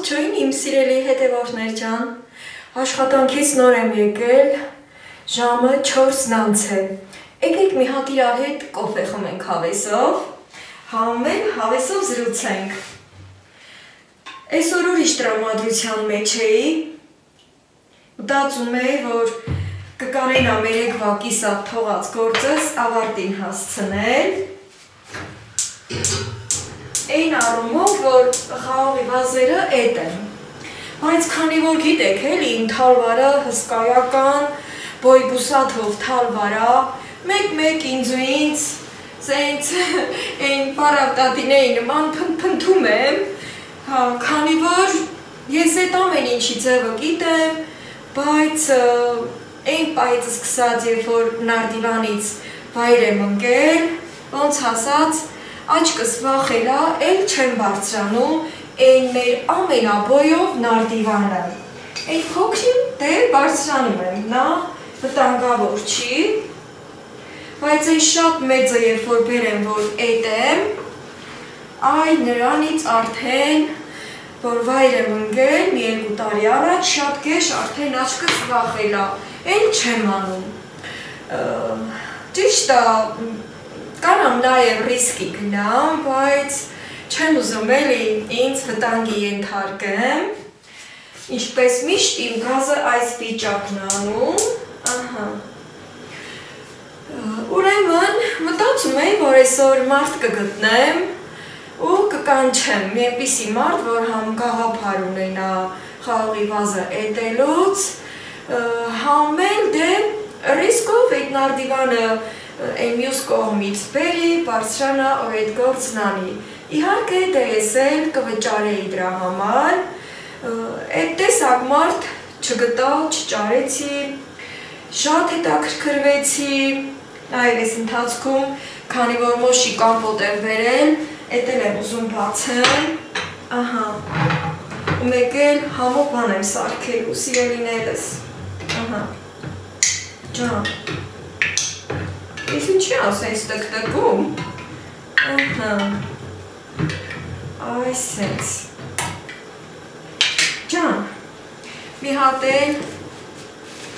Ողջույն իմ սիրելի հետևորդներ ջան, աշխատանքից նոր եմ եկել, ժամը 4-ն անց է, եկեք մի հատ իրար հետ կոֆե խմենք հավեսով, համեն հավեսով զրուցենք, այսօր ուրիշ տրամադրության մեջ էի, մտածում էի, որ կկանենա մեր եկվա կիսատ թողած գործս ավարտին հասցնել, Այն առումով, որ խաղողի վազերը էդ են, բայց քանի որ գիտեք էլի իմ թալվարը հսկայական, բոյբուսաթով թալվարա, մեկ ինձ ու ինձ, սենց այն պարավտատինեի նման փնթում եմ, քանի որ ես էդ ամեն ինչի ձևը գիտեմ, բայց այն պայից սկսած, երբ որ նարդիվանից վայր եմ ընկել, ոնց ասած, աչքս վախելա, էլ չեմ բարձրանում այն մեր ամենաբոյով նարդիվանը։ Այն փոքրին դե բարձրանում եմ, նա վտանգավոր չի, բայց այն շատ մեծը երբ որ բերեմ, որ էդ եմ, այ նրանից արդեն, որ վայր եմ ընկել, մի 2 տարի առաջ, շատ կեշ արդեն աչքս վախելա, էլ չեմ անում։ Ճիշտ է, Կարամ նաև ռիսկի գնամ, բայց չեմ ուզում էլի ինձ վտանգի ենթարկեմ, ինչպես միշտ իմ գազը այս վիճակն անում, ուրեմն մտածում էի, որ այսօր մարդ կգտնեմ ու կկանչեմ մի այնպիսի մարդ, որ համ գաղափար ունենա խաղողի վազը էտելուց, համ էլ դե ռիսկով այդ նարդիվանը այն մյուս կողմից բերի, բարձրանա ու այդ գործն անի։ Իհարկե դե ես էլ կվճարեի դրա համար, այդ տեսակ մարդ չգտա, չճարեցի, շատ հետաքրքրվեցի, նաև այս ընթացքում, քանի որ մոշի կամպոտ եմ բերել, էդ էլ եմ ուզում բացեմ, ու մեկ էլ համով բան եմ սարքելու, սիրելիներս, ջան, Ես ինչի ասենց տկտկում, այսենց, ջան, մի հատ էլ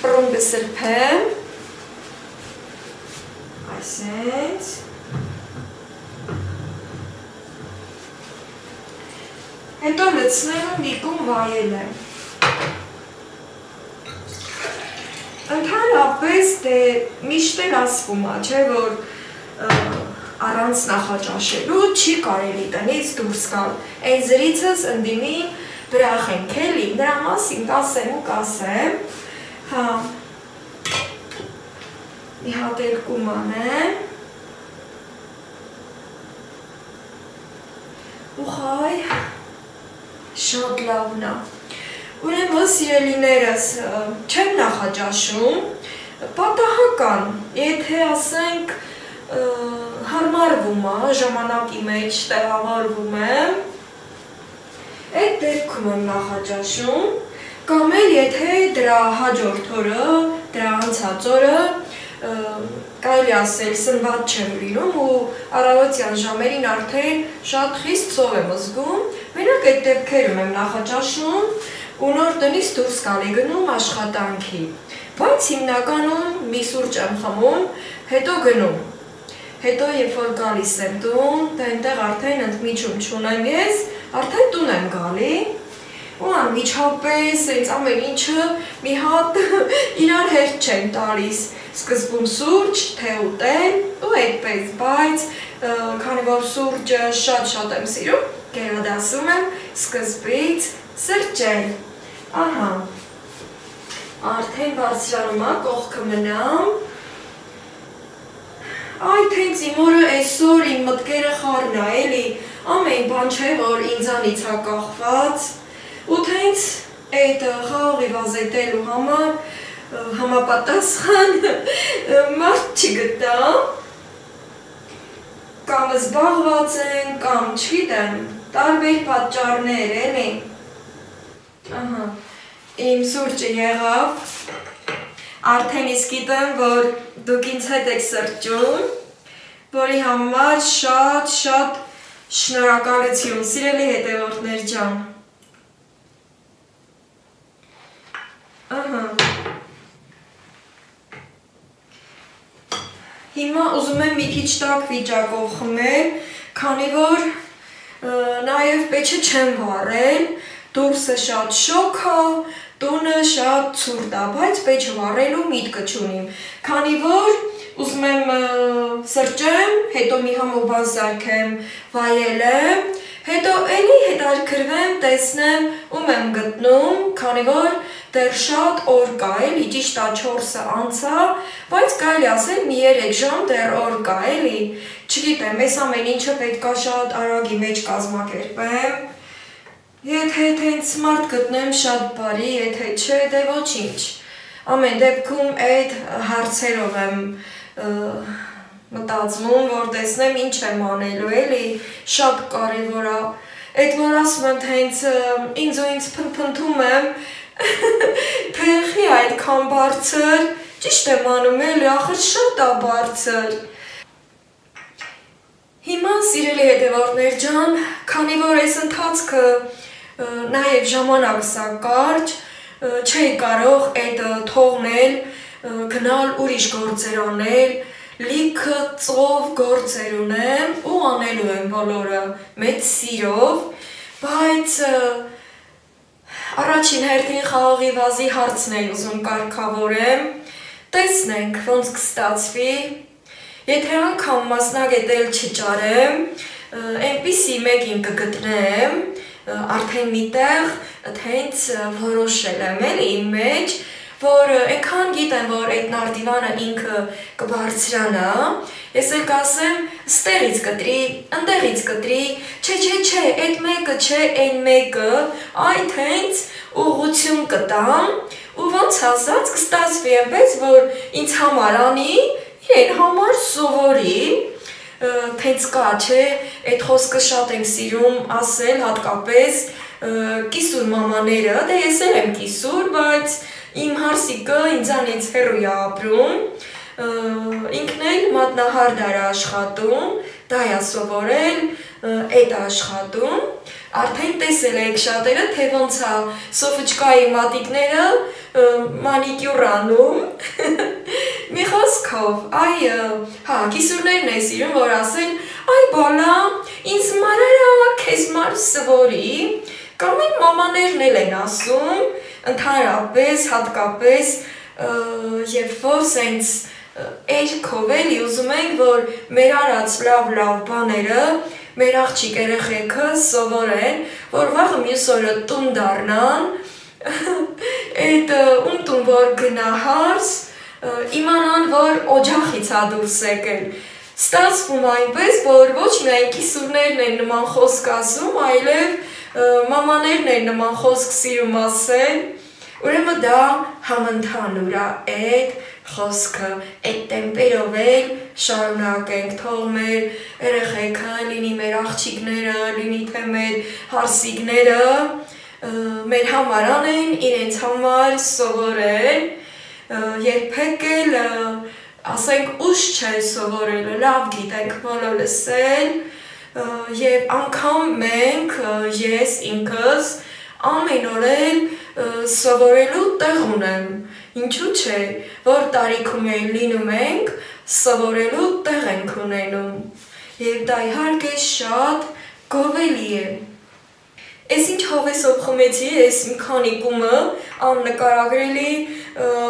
պրունգը սրպեմ, այսենց, հետո լցնեմ դիկում վայել եմ, Ընդհանրապես դե միշտ էլ ասվում է, չէ, որ առանց նախաճաշելու չի կարելի տնից դուրս գալ, այն զրիցս ընդդիմին բրախ ենք էլի, նրա մասին կասեմ ու կասեմ, մի հատ էլ կումանեմ, ու խայ, շատ լավն է, Ուրեմն սիրելիներս չեմ նախաճաշում, պատահական, եթե ասենք հարմարվում է, ժամանակի մեջ տեղավորվում եմ, այդ դեպքում եմ նախաճաշում, կամ էլ եթե դրա հաջորդ օրը, դրա անցած օրը, կարելի ասել սնված չեմ լինում ու առավոտյան ժամերին արդեն շատ խիստ ծով եմ զգում, մենակ այդ դեպքերում եմ նախաճաշում, ու նոր տնից դուրս կալի գնում աշխատանքի, բայց հիմնականում մի սուրճ եմ խմում, հետո գնում, հետո երբ որ գալիս եմ տուն, այնտեղ արդեն ընդմիջում չունեմ ես, արդեն տուն եմ գալի, ու անմիջապես այնց ամեն ինչը մի հատ իրար հետ չեն տալիս, սկզբում սուրճ, թե ուտել, ու այդպես, բայց քանի որ սուրճը շատ եմ սիրում, գերադասում եմ սկզբից սրճել, Ահա, արդեն բարձրանում է, կողքը մնամ, այդ հենց իմ օրը այսօր իմ մտքերը խառն է, էլի, ամեն բան չէ, որ ինձանից է կախված, ու հենց այդ խաղողի վազետելու համար համապատասխան մարդ չգտա, կամ զբաղված են, կամ չգիտեմ, տարբեր պատճառներ, էլի, Ահա, իմ սուրճը եղավ, արդեն իսկ գիտեմ, որ դուք ինձ հետ եք սրճում, որի համար շատ շնորհակալություն, սիրելի հետևորդներ ջան, Հիմա ուզում եմ մի քիչ տաք վիճակով խմել, քանի որ նաև պեչը չեմ վառել, դուրսը շատ շոգ է, տունը շատ ցուրտ է, բայց պեչը վառելու միտքը չունիմ, քանի որ ուզում եմ սրճեմ, հետո մի համոբան զարքեմ, վայելեմ, հետո էլի հետաքրքրվեմ, տեսնեմ ում եմ գտնում, քանի որ դեռ շատ օր կա, էլի ճիշտ է 4-ը անցա, բայց կարելի ասել մի 3 ժամ դեռ օր կա, էլի, չգիտեմ, այս ամեն ինչը պետք է շատ արագի մեջ կազմակերպեմ, եթե հենց մարդ գտնեմ շատ բարի, եթե չէ, դե ոչինչ, ամեն դեպքում այդ հարցերով եմ մտածում, որ տեսնեմ ինչ եմ անելու, էլի, շատ կարևոր է, այդ որ ասում եմ, թե ինձ փնփնթում եմ, Փեղի այդքան բարձր, ճիշտ եմ անում էլի, ախր շատ է բարձր։ Հիմա սիրելի հետևորդներ ջան, քանի որ այս ընթացքը նաև ժամանակս է կարճ, չէի կարող այդ թողնել, գնալ ուրիշ գործեր անել, լիքը ծով գործեր ունեմ ու անելու եմ բոլորը մեծ սիրով, բայց առաջին հերթին խաղողի վազի հարցն էլ ուզում կարգավորեմ, տեսնենք ոնց կստացվի, եթե անգամ մասնագետել չճարեմ, այնպիսի մեկին կգտնեմ, արդեն միտեղ հենց որոշել եմ էլի իմ մեջ, որ այնքան գիտեմ, որ այդ նարդիվանը ինքը կբարձրանա, ես էլ կասեմ, ստեղից կտրի, ընդեղից կտրի, չէ, այդ մեկը չէ, այն մեկը, այդ հենց ուղղություն կտամ, ու ոնց ասած կստացվի այնպես, որ ինձ համար անի, իրեն համար սովորի, թենց կա, չէ, այդ խոսքը շատ ենք սիրում ասել, հատկապես կիսուր մամաները, դե ես էլ եմ կիսուր, բայց իմ հարսիկը ինձանից հեռու է ապրում, ինքն էլ մատնահարդար է աշխատում, դա է սովորել, այդ է աշխատում, արդեն տեսել եք շատերը, թե ոնց է Սոֆիչկայի մատիկները մանիկյուր անում, մի խոսքով, կիսուրներն է սիրում, որ ասեն, այ բալա, ինձ մարարա, քեզ մար սվորի, կամ են մամաներն էլ են ասում, ընդհանրապես, հատկապես, երբ որ սենց էրքով էլի ուզում ենք, որ մեր արած լավ բաները, մեր աղջիկ երեխեքը սովորեն, որ վաղը մյուս օրը տուն դառնան, այդ ում տուն որ գնա հարս, իմանան, որ օջախից է դուրս եկել, ստացվում այնպես, որ ոչ միայն կիսուրներն են նման խոսք ասում, այլև մամաներն են նման խոսք սիրում ասել, ուրեմն դա համընդհանուր է այդ խոսքը, այդ տեմպերով էլ շարունակենք, թող մեր երեխեքը, լինի մեր աղջիկները, լինի թե մեր հարսիկները, մեր համար անեն, իրենց համար սովորեն, երբեք էլ ասենք ուշ չէ սովորելը, լավ գիտենք բոլոր լսել, և անգամ մենք, ես ինքս, ամեն օր էլ սովորելու տեղ ունեմ, ինչու չէ, որ տարիքում էլ լինում ենք, սովորելու տեղ ենք ունենում, և դա իհարկե շատ գովելի է։ Ես ինչ հավեսով խմեցի, ես իմ քանիկումը աննկարագրելի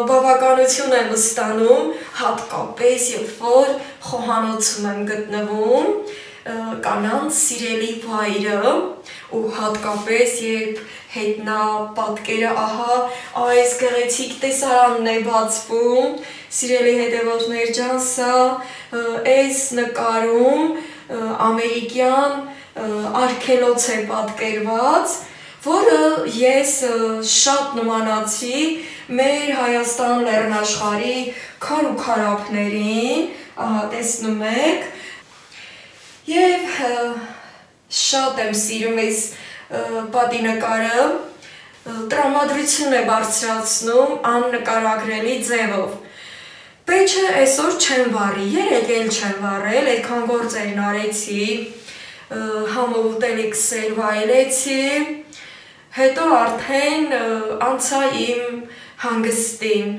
բավականություն եմ ստանում, հատկապես երբ որ խոհանոցում եմ գտնվում, կանանց սիրելի վայրը ու հատկապես երբ հետնա պատկերը ահա այս գեղեցիկ տեսարանն է բացվում, սիրելի հետևորդներ ջան, սա այս նկարում ամերիկյան արգելոց է պատկերված, որը ես շատ նմանացի մեր Հայաստան լեռնաշխարհի քար ու քարափներին, տեսնում եք, և շատ եմ սիրում այս պատինկարը, տրամադրություն է բարձրացնում աննկարագրելի ձևով։ Պեչը այսօր չեմ վառի, երեկ էլ չեմ վառել, այդքան գործերն արեցի, համը ուտելիքսեր վայելեցի, հետո արդեն անցա իմ հանգստին։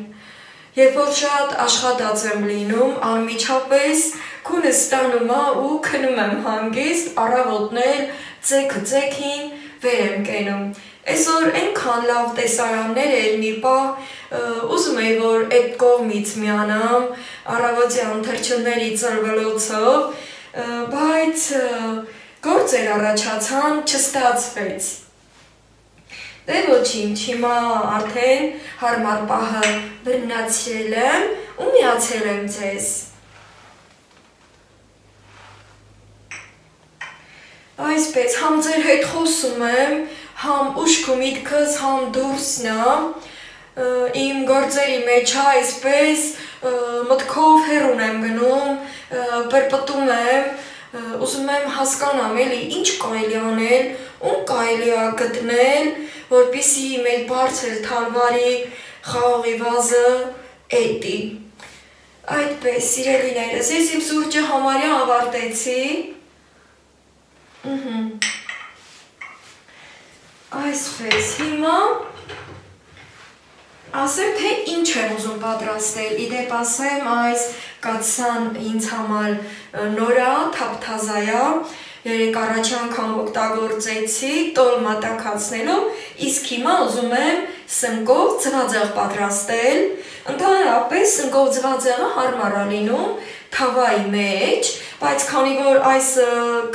Երբ որ շատ աշխատած եմ լինում, անմիջապես քունս ստանում ու քնում եմ հանգիստ, առավոտներ ձեքը-ձեքին վեր եմ կենում։ Այսօր այնքան լավ տեսարաններ էր մի պահ ուզում էի, որ այդ կողմից միանամ առավոտյան թռչունների ծրվլոցով, բայց գործեր առաջացան, չստացվեց։ Դե ոչինչ, հիմա արդեն հարմար պահը բռնացրել եմ ու միացել եմ ձեզ։ Այսպես, համ ձեր հետ խոսում եմ, համ ուշք ու միտքս համ դուրսն է, իմ գործերի մեջ այսպես մտքով հեռուն եմ գնում, պրպտում եմ, ուզում եմ հասկանամ էլի ինչ կարելի անել, ում կարելի է գտնել, որպեսզի մեր բարձր թալվարի խաղողի վազը էտի։ Այդպես, սիրելիներս, ես իմ սուրճը համարյա ավարտեցի։ Այսպես, հիմա ասեմ, թե ինչ եմ ուզում պատրաստել, իդեպ ասեմ, այս կաթսան ինձ համար նորա, թափթազայա, երեք առաջի անգամ օգտագործեցի տոլմա տաքացնելու, իսկ հիմա ուզում եմ սնկով ձվածեղ պատրաստել, ընդհանրապես սնկով ձվածեղը հարմար է լինում թավայի մեջ, բայց քանի որ այս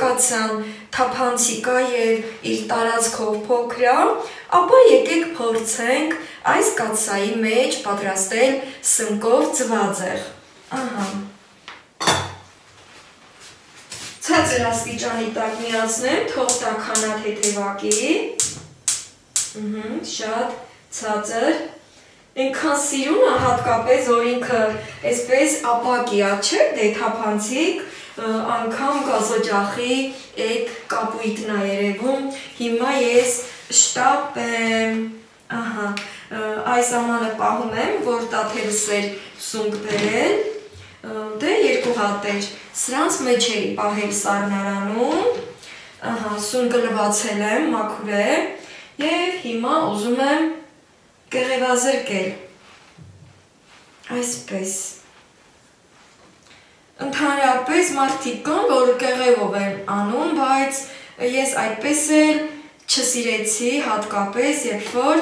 կաթսան թափանցիկ է եւ իր տարածքով փոքր է, ապա եկեք փորձենք այս կաթսայի մեջ պատրաստել սնկով ձվածեղ։ Ահա։ Ցածր աստիճանի տակ միացնեմ, թող տա քանաթեթևակի, շատ ցածր, այնքան սիրուն է հատկապես, որ ինքը այսպես ապակի է, չէ, դե թափանցիկ, անգամ գազօջախի այդ կապույտն է երևում, հիմա ես շտապեմ, ահա, այս ամանը պահում եմ, որ տաթևս էր սունկ բերել, դե երկու հատ էր, սրանց մեջ էի պահել սառնարանում, սունկը լվացել եմ, մաքուր է, և հիմա ուզում եմ կեղևազրկել, այսպես, ընդհանրապես մարդիկ կան, որ կեղևով են անում, բայց ես այդպես էլ չսիրեցի հատկապես, երբ որ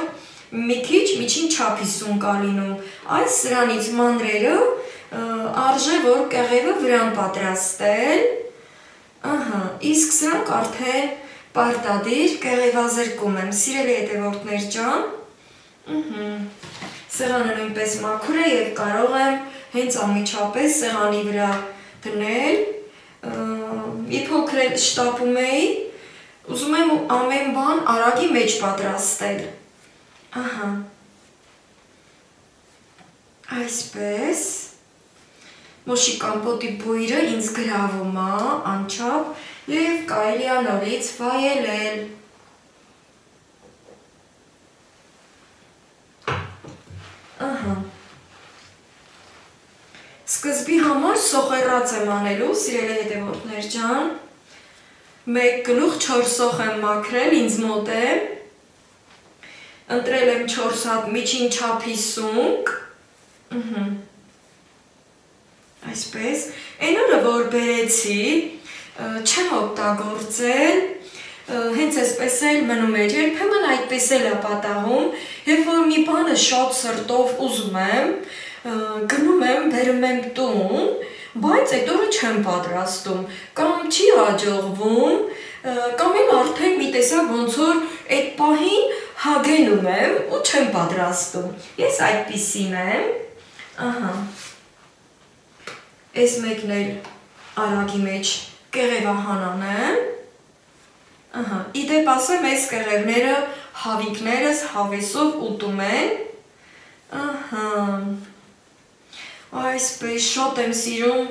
մի քիչ միջին չափի սունկ է լինում, այս սրանից մանրերը արժե, որ կեղևը վրան պատրաստել, իսկ սրանք արդեն պարտադիր կեղևազրկում եմ, սիրելի հետևորդներ ջան, սեղանը նույնպես մաքուր է և կարող եմ հենց անմիջապես սեղանի վրա դնել, մի փոքր էլ շտապում էի, ուզում եմ ամեն բան արագի մեջ պատրաստել, այսպես, մոշի կամպոտի բույրը ինձ գրավում է, անչափ, և կարելի է նորից վայելել։ Սկզբի համար սոխեռած եմ անելու, սիրելի հետևորդներ ջան, 1 գլուխ 4 սոխ եմ մաքրել, ինձ մոտ է, ընտրել եմ 4 հատ միջին չափի սունկ, այսպես, այն օրը, որ բերեցի, չեմ օգտագործել, հենց այսպես էլ մնում էր, երբեմն այդպես էլ է պատահում, երբ որ մի բանը շատ սրտով ուզում եմ, գնում եմ, բերում եմ տուն, բայց այդ օրը չեմ պատրաստում, կամ չի հաջողվում, կամ էլ արդեն մի տեսակ ոնց որ այդ պահին հագենում եմ ու չեմ պատրաստում, ես այդպիսին եմ, այս մեկն էլ արագի մեջ կեղևահանան եմ, իդեպ ասեմ այս կեղևները հավիկներս հավեսով ուտում են, այսպես շատ եմ սիրում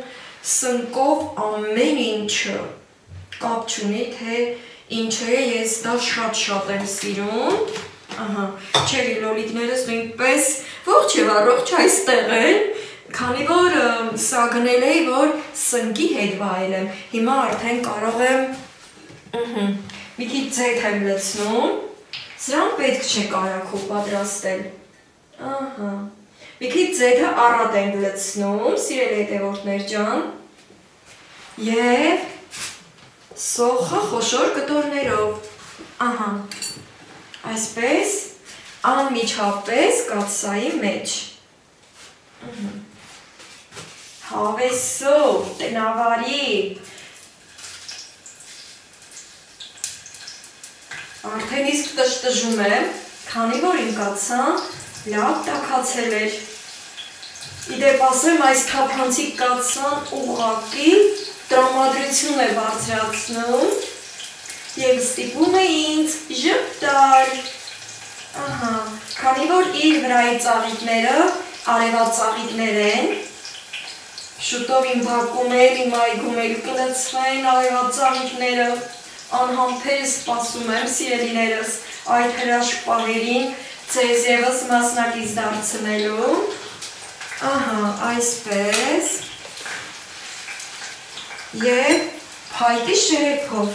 սնկով ամեն ինչը, կապ չունի, թե ինչ է, ես դա շատ եմ սիրում, չերի լոլիկներս նույնպես ողջ և առողջ այստեղ են, քանի որ սա գնել էի, որ սնկի հետ վայելեմ, հիմա արդեն կարող եմ մի քիչ ձեթ եմ լցնում, սրան պետք չէ կարագով պատրաստել, մի քիչ ձեթը առատ ենք լցնում, սիրելի հետևորդներ ջան, և սոխը խոշոր կտորներով, ահա, այսպես անմիջապես կաթսայի մեջ, հավեսով, տնավարի, արդեն իսկ տժտժում եմ, քանի որ իմ կաթսան լավ տաքացել էր։ Իդեպ ասեմ, այս թափանցիկ կաթսան ուղղակի տրամադրություն է բարձրացնում և ստիպում է ինձ ժպտալ։ Ահա, քանի որ իր վրայի ծաղիկները արևածաղիկներ են, շուտով իմ բակում էլ, իմ այգում էլ կլցվեն արևածաղիկները, անհամբեր սպասում եմ, սիրելիներս, այդ հրաշք պահերին ձեզ ևս մասնակից դարձնելու, ահա, այսպես, և փայտի շերեփով,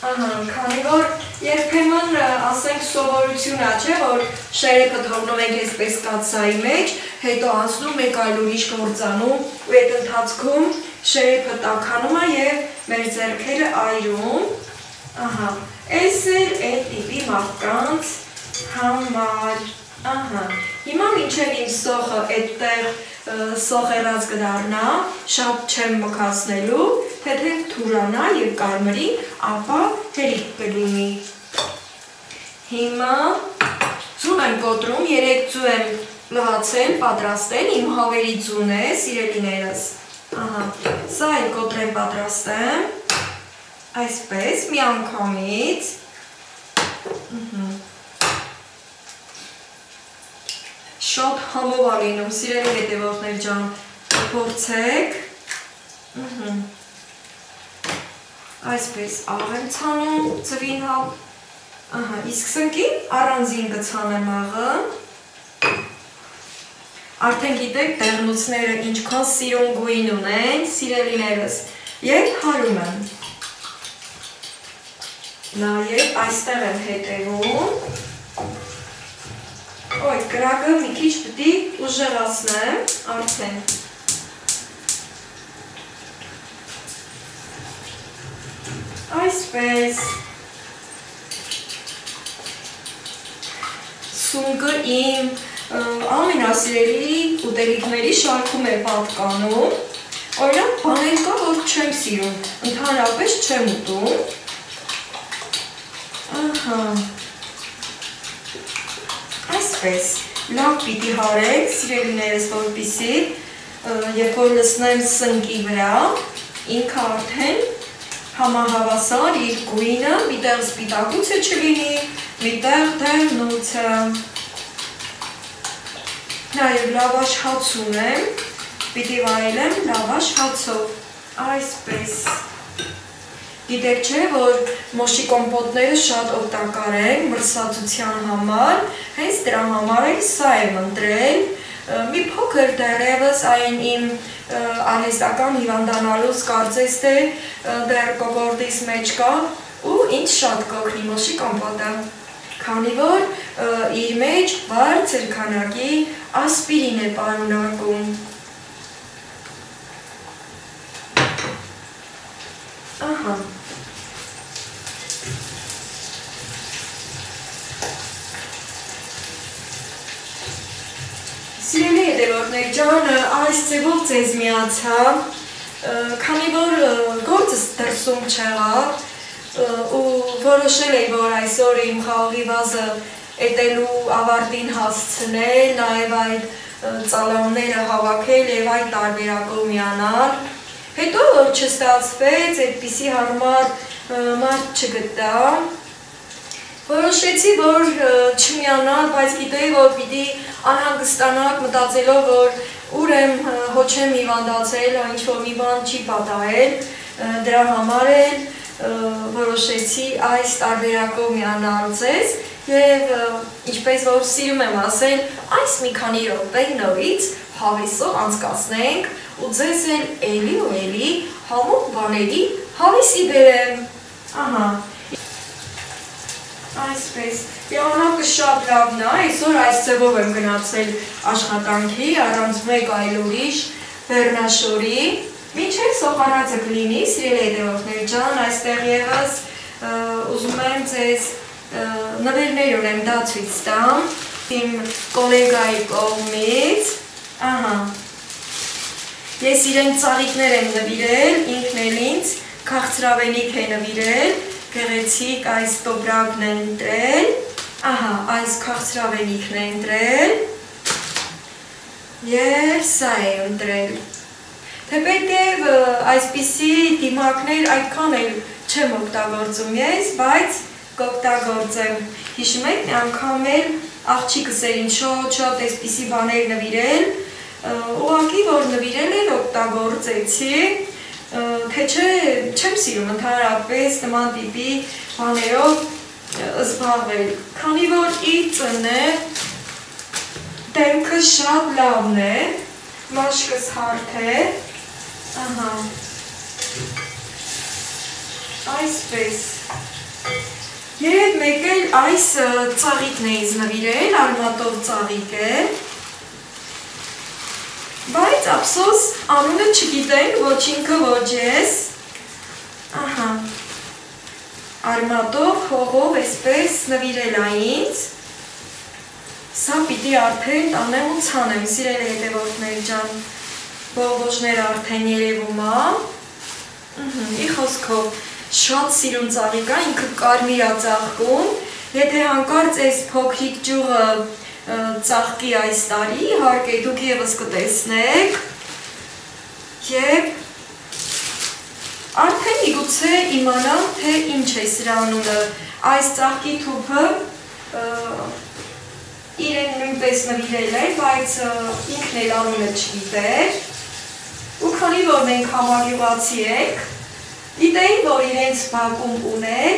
ահա, քանի որ երբեմն ասենք սովորություն է, չէ, որ շերեփը թողնում ենք այսպես կաթսայի մեջ, հետո անցնում մեկ այլ ուրիշ գործանում ու այդ ընթացքում շերեփը տաքանում է և մեր ձեռքերը այրում, ահա, այս էլ այդ տիպի մարդկանց համար, ահա, հիմա մինչև իմ սոխը այդտեղ սոխերած կդառնա, շատ չեմ մքացնելու, թեթև թուրանա և կարմրի, ապա հերիք կլինի։ Հիմա ձուն եմ կոտրում, 3 ձու եմ լվացել, պատրաստել, իմ հավերի ձուն է, սիրելիներս, ահա, սա էլ կոտրեմ պատրաստեմ, այսպես, մի անգամից, շատ համով է լինում, սիրելի հետևորդներ ջան, փորձեք, այսպես աղ եմ ցանում, ծվին հապ, իսկ սնկին առանձին կցանեմ աղը, արդեն գիտեք դեղնուցները ինչքան սիրուն գույն ունեն, սիրելիներս, և հարում եմ, նաև այստեղ եմ հետևում, Ոյ, կրակը մի քիչ պտի ուժեղացնեմ, արդեն։ Այսպես։ Սունկը իմ ամենասիրելի ուտելիքների շարքում է պատկանում, օրինակ բաներ կա, որ չեմ սիրում, ընդհանրապես չեմ ուտում։ Ահա։ Այսպես, լավ պիտի հարեք, սիրելիներս, որպեսզի, երբ որ լցնեմ սնկի վրա, ինքը արդեն համահավասար իր գույնը, միտեղ սպիտակուցը չլինի, միտեղ դեղնուցը։ Նաև լավաշ հաց ունեմ, պիտի վայելեմ լավաշ հացով, այսպես։ Գիտեք չէ, որ մոշի կոմպոտները շատ օգտակար են մրսածության համար, հենց դրա համար էլ սա եմ ընտրել, մի փոքր դեռևս այն իմ արհեստական հիվանդանալուց կարծես թե դեռ կոկորդիս մեջ կա ու ինձ շատ կօգնի մոշի կոմպոտը, քանի որ իր մեջ բարձր քանակի ասպիրին է պարունակում։ Ահա։ Սիրելի հետևորդներ ջան, այս ձևով ձեզ միացա, քանի որ գործս դրսում չեղավ ու որոշել էի, որ այսօր իմ խաղողի վազը էտելու ավարտին հասցնել, նաև այդ ծալանները հավաքել և այդ տարբերակով միանալ, հետո որ չստացվեց, այդպիսի հարմար մարդ չգտա, որոշեցի, որ չմիանալ, բայց գիտեի, որ պիտի անհանգստանաք մտածելով, որ ուր եմ հոչ եմ հիվանդացել, ինչ-որ մի բան չի պատահել, դրա համար էլ որոշեցի այս տարբերակով միանալ ձեզ և ինչպես որ սիրում եմ ասել, այս մի քանի րոպե նորից հավեսով անցկացնենք ու ձեզ էլ էլի ու էլի համով բաների հավեսի բերեմ, ահա, Այսպես, եղանակը շատ լավն է, այսօր այս ձևով եմ գնացել աշխատանքի, առանց մեկ այլ ուրիշ վերնաշորի, մինչև սոխարածը կլինի, սիրելի հետևորդներ ջան, այստեղ ևս ուզում եմ ձեզ նվերներ ունեմ դա ցույց տամ, իմ կոլեգայի կողմից, ահա, ես իրեն ծաղիկներ եմ նվիրել, ինքն էլ ինձ քաղցրավենիք է նվիրել, գեղեցիկ այս տոպրակն է ընտրել, ահա, այս քաղցրավենիքն է ընտրել և սա է ընտրել։ Թեպետև այսպիսի դիմակներ այդքան էլ չեմ օգտագործում ես, բայց կօգտագործեմ։ Հիշում եք, մի անգամ էլ աղջիկս էր ինձ շատ այսպիսի բաներ նվիրել, ուղղակի որ նվիրել էր օգտագործեցի, թե չէ չեմ սիրում ընդհանրապես նման տիպի բաներով զբաղվել, քանի որ իծն է, դեմքը շատ լավն է, մաշկս հարթ է, ահա, այսպես, և մեկ էլ այս ծաղիկն է ինձ նվիրել, արմատով ծաղիկ է, բայց ափսոս անունը չգիտենք, ոչ ինքը ոչ ես, ահա, արմատով, հողով այսպես նվիրել է ինձ, սա պիտի արդեն տանեմ ու ցանեմ, սիրելի հետևորդներ ջան, բողբոջները արդեն երևում է, ի խոսքով, շատ սիրուն ծաղիկ է, ինքը կարմիր է ծաղկում, եթե հանկարծ այս փոքրիկ ճյուղը ծաղկի այս տարի, իհարկե դուք ևս կտեսնեք և արդեն միգուցե իմանամ, թե ինչ է սրա անունը, այս ծաղկի թուփը իրեն նույնպես նվիրել էր, բայց ինքն էլ անունը չգիտեր ու քանի որ մենք համագյուղացի ենք, գիտեի, որ իրենց բակում ուներ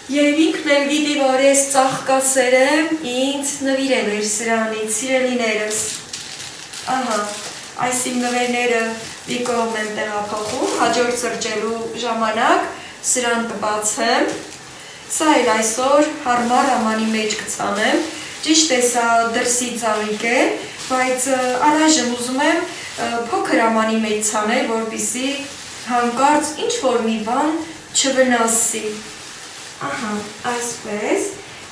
և ինքն էլ գիտի, որ ես ծաղկասեր եմ, ինձ նվիրել էր սրանից, սիրելիներս, ահա, այս իմ նվերները մի կողմ եմ տեղափոխում, հաջորդ սրճելու ժամանակ սրան կբացեմ, սա էլ այսօր հարմար ամանի մեջ կցանեմ, ճիշտ է սա դրսի ծաղիկ է, բայց առայժմ ուզում եմ փոքր ամանի մեջ ցանել, որպեսզի հանկարծ ինչ-որ մի բան չվնասի, ահա, այսպես,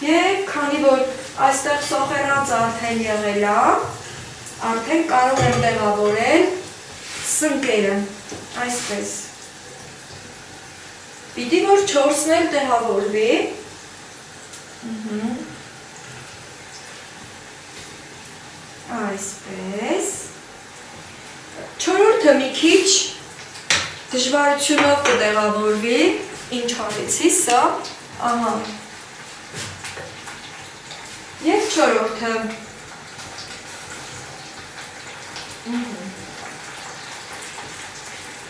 և քանի որ այստեղ սոխերած արդեն եղել է, արդեն կարող եմ տեղավորել սնկերը, այսպես, պիտի որ 4-ն էլ տեղավորվի, այսպես, 4-րդը մի քիչ դժվարությունով կտեղավորվի, ինչ արեցի սա, ահա, և 4-րդը,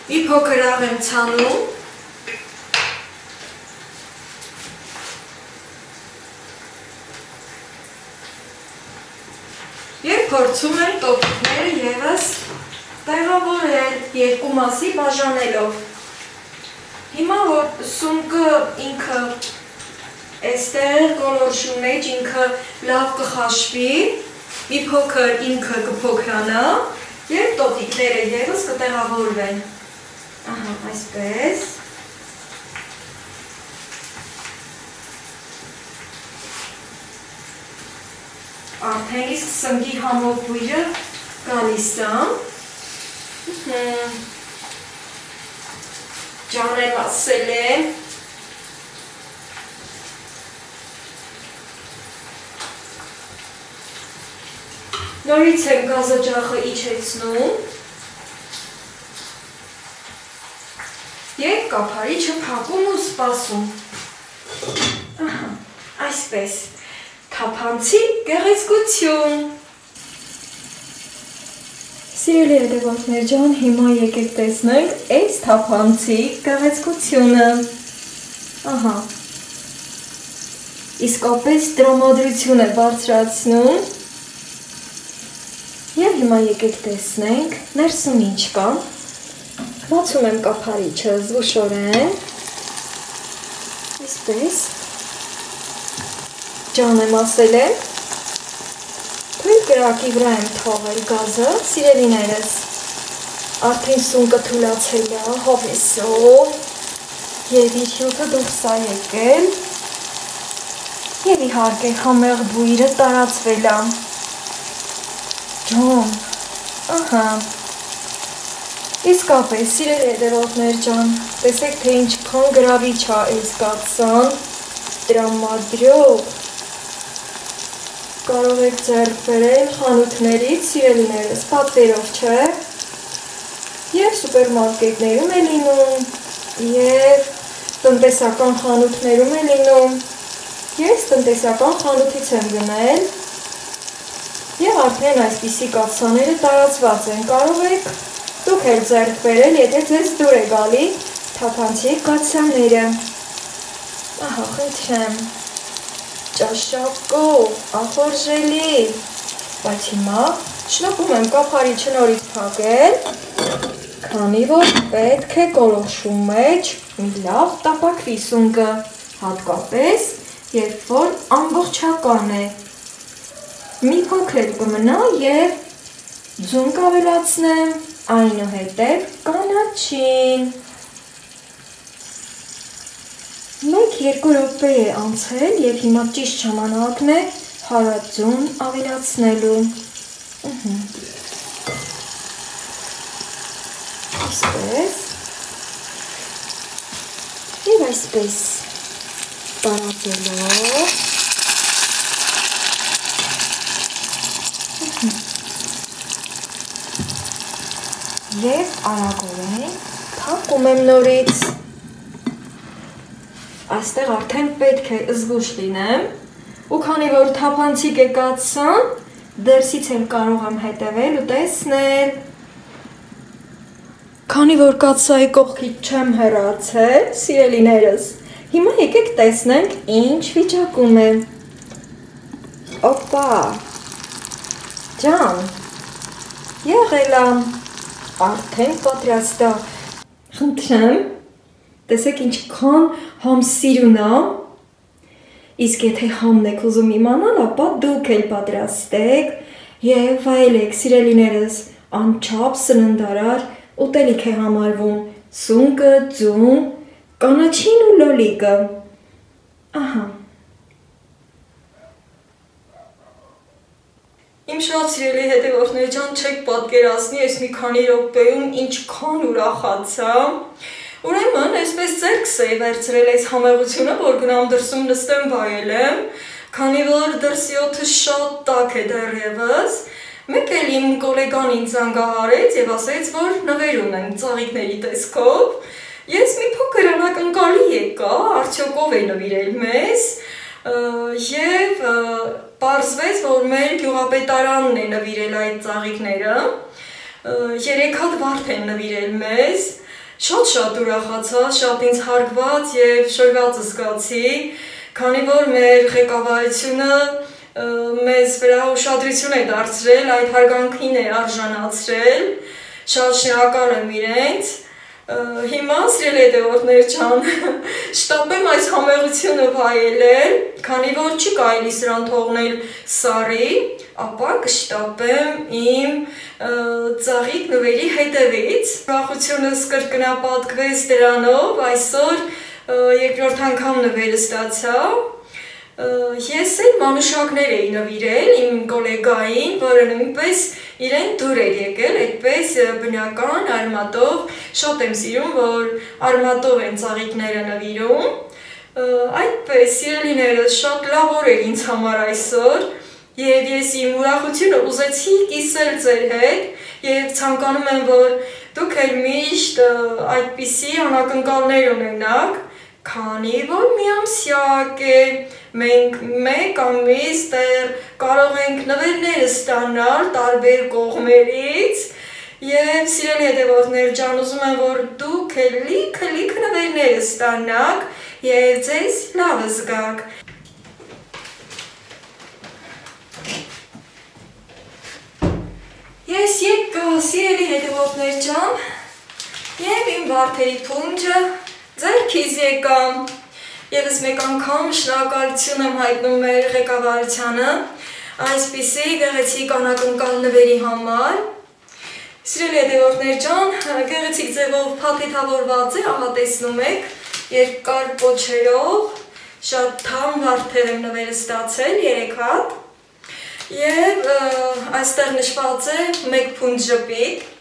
մի փոքր աղ եմ ցանում, և փորձում եմ տոպիկները ևս տեղավորել երկու մասի բաժանելով։ Հիմա որ սունկը ինքը այստեղ գոլորշու մեջ ինքը լավ կխաշվի, մի փոքր ինքը կփոքրանա և տոտիկները ևս կտեղավորվեն։ Ահա, այսպես։ Արդեն իսկ սնկի համոքույրը գալիս է։ Ջանեմ ասել է, նորից եմ գազօջախը իջեցնում և կափարիչը փակում ու սպասում, այսպես, թափանցիկ գեղեցկություն։ Սիրելի հետևորդներ ջան, հիմա եկեք տեսնենք այս թափանցիկ գեղեցկությունը։ Ահա, իսկապես տրամադրություն է բարձրացնում և հիմա եկեք տեսնենք ներսում ինչ կա։ Բացում եմ կափարիչը զգուշորեն, այսպես, ջան եմ ասել եմ, թույլ կրակի վրա եմ թողել գազը, սիրելիներս, արդեն սունկը թուլացել է հովեսով, և իր հյութը դուրս է եկել, և իհարկե համեղ բույրը տարածվել է, ջան, ահա, իսկապես սիրելի հետևորդներ ջան, տեսեք թե ինչքան գրավիչ է այս կաթսան, տրամադրող, կարող եք ձեռք բերել խանութներից, սիրելիներս, պատվերով չէ, և սուպերմարկետներում է լինում, և տնտեսական խանութներում է լինում, ես տնտեսական խանութից եմ գնել, և արդեն այսպիսի կաթսաները տարածված են, կարող եք դուք էլ ձեռք բերել, եթե ձեզ դուր է գալի թափանցիկ կաթսաները, ահա խնդրեմ, ճաշակով, ախորժելի, բայց հիմա շնորհում եմ կափարիչը նորից փակել, քանի որ պետք է գոլորշու մեջ մի լավ տապակվի սունկը, հատկապես, երբ որ ամբողջական է, մի փոքր կմնա և ձուն կավելացնեմ, այնուհետև կանաչին, 1-2 րոպե է անցել և հիմա ճիշտ ժամանակն է հարաձուն ավելացնելու, այսպես, և այսպես տարածելով, և արագորեն թափում եմ նորից, այստեղ արդեն պետք է զգույշ լինեմ, ու քանի որ թափանցիկ է կաթսան, դրսից էլ կարող եմ հետևել ու տեսնել, քանի որ կաթսայի կողքից չեմ հեռացել, սիրելիներս, հիմա եկեք տեսնենք ինչ վիճակում է, օպա, ջան, եղել է, արդեն պատրաստ է, խնդրեմ, տեսեք ինչքան համ սիրուն է, իսկ եթե համն եք ուզում իմանալ, ապա դուք էլ պատրաստեք և վայելեք սիրելիներս, անչափ սննդարար ուտելիք է համարվում, սունկը, ձուն, կանաչին ու լոլիկը, ահա, իմ շատ սիրելի հետևորդներ ջան, չեք պատկերացնի, ես մի քանի րոպեում ինչքան ուրախացա, ուրեմն այսպես ձեռքս էի վերցրել այս համեղությունը, որ գնամ դրսում նստեմ վայելեմ, քանի որ դրսի օդը շատ տաք է դեռևս, մեկ էլ իմ գոլեգան ինձ զանգահարեց և ասեց, որ նվեր ունեն ծաղիկների տեսքով, ես մի փոքր անակնկալի եկա, արդյոք ով է նվիրել մեզ, և պարզվեց, որ մեր գյուղապետարանն է նվիրել այդ ծաղիկները, 3 հատ վարդ են նվիրել մեզ, շատ ուրախացա, շատ ինձ հարգված և շոյված զգացի, քանի որ մեր ղեկավարությունը մեզ վրա ուշադրություն է դարձրել, այդ հարգանքին է արժանացրել, շատ շնորհակալ եմ իրենց, հիմա սիրելի հետևորդներ ջան, շտապեմ այս համեղությունը վայելել, քանի որ չի կարելի սրան թողնել սառի, ապա կշտապեմ իմ ծաղիկ նվերի հետևից, ուրախությունս կրկնապատկվեց դրանով, այսօր երկրորդ անգամ նվերը ստացա, ես էլ մանուշակներ էի նվիրել իմ գոլեգային, որը նույնպես իրեն դուր էր եկել, այդպես բնական արմատով, շատ եմ սիրում, որ արմատով են ծաղիկները նվիրում, այդպես սիրելիներս շատ լավ օր էր ինձ համար այսօր, և ես իմ ուրախությունը ուզեցի կիսել ձեր հետ, և ցանկանում եմ, որ դուք էլ միշտ այդպիսի անակնկալներ ունենաք, քանի որ միամսյակ է, մենք 1 ամիս դեռ կարող ենք նվերներ ստանալ տարբեր կողմերից և սիրելի հետևորդներ ջան, ուզում եմ, որ դուք էլ լիքը նվերներ ստանաք և ձեզ լավ զգաք։ Ես եկա, սիրելի հետևորդներ ջան, և իմ վարդերի փունջը ձեռքիս եկա, Եվս մեկ անգամ շնորհակալություն եմ հայտնում մեր ղեկավարությանը այսպիսի գեղեցիկ անակնկալ նվերի համար։ Սիրելի հետևորդներ ջան, գեղեցիկ ձևով փաթեթավորված է, ահա տեսնում եք, երկար պոչերով, շատ թամ վարդեր եմ նվերը ստացել, 3 հատ, և այստեղ նշված է 1 փունջ ժպիտ։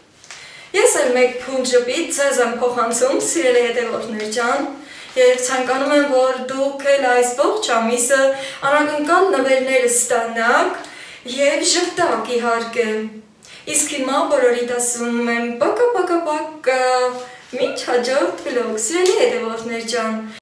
Ես էլ 1 փունջ ժպիտ ձեզ եմ փոխանցում, սիրելի հետևորդներ ջան, և ցանկանում եմ, որ դուք էլ այս ողջ ամիսը անակնկալ նվերները ստանաք և ժպտաք իհարկե։ Իսկ հիմա բոլորիդ ասում եմ պակա, մինչ հաջորդ վլոգ, սիրելի հետևորդներ ջան։